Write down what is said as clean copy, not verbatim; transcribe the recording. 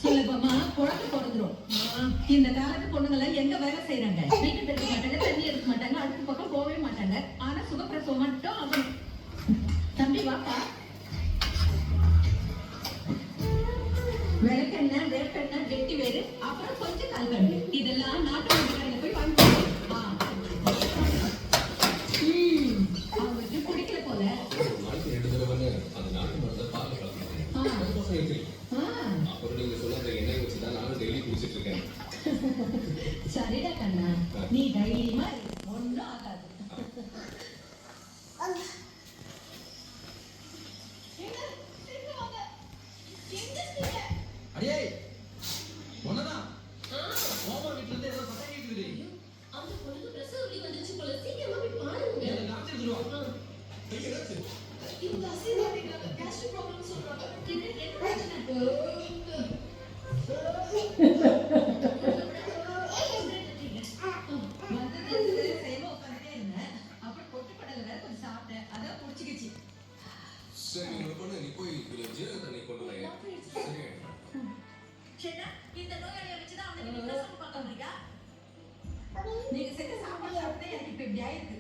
சுலபமா குழந்தை பிறந்துரும். இந்த காலத்து பொண்ணுங்க எங்க வேலை செய்யறாங்க? வீட்டு எடுக்க மாட்டாங்க, தண்ணி எடுக்க மாட்டாங்க, அடுத்த பக்கம் போகவே மாட்டாங்க. ஆனா சுகப்பிரசவம் மட்டும் ஆகணும். தம்பி வாப்பா. விளக்கெண்ணெய், வேப்பெண்ணெய், வெட்டி வேறு, அப்புறம் கொஞ்சம் கல்கண்டு, இதெல்லாம் நாட்டு மருந்துகடையில போய் வாங்கிட்டு அவங்களுக்கு பிடிக்கல போல. சரிடா கண்ணா, நீ தைரியமா ஒன்னும் ஆகாது. அடியே ஒன்னதான் ஓமா வீட்ல இருந்து ஏதோ சத்தம் கேக்குது. அந்த பொண்ணுக்கு பிரசவ வலி வந்துச்சு போல, சீக்கிரமா போய் பாருங்க. ஏய் டாக்டர் சொல்லுவா. என்னாச்சு? இந்த அசிவாதிங்க கேஸ்ட்ரிக் ப்ராப்ளம் சொல்றாங்க. என்ன பிரச்சனை? சரி நீ பொண்ணு நீ போய் ஜீரக தண்ணி கொண்டு வா. சரி சேட்டா, இந்த நோயாளியை வச்சுதான் அவனுக்கு பிரசவம் பார்க்க முடியா? நீங்க செஞ்ச சாப்பாடு சாப்பிட்டே எனக்கு இப்ப இப்படி ஆயிருக்கு.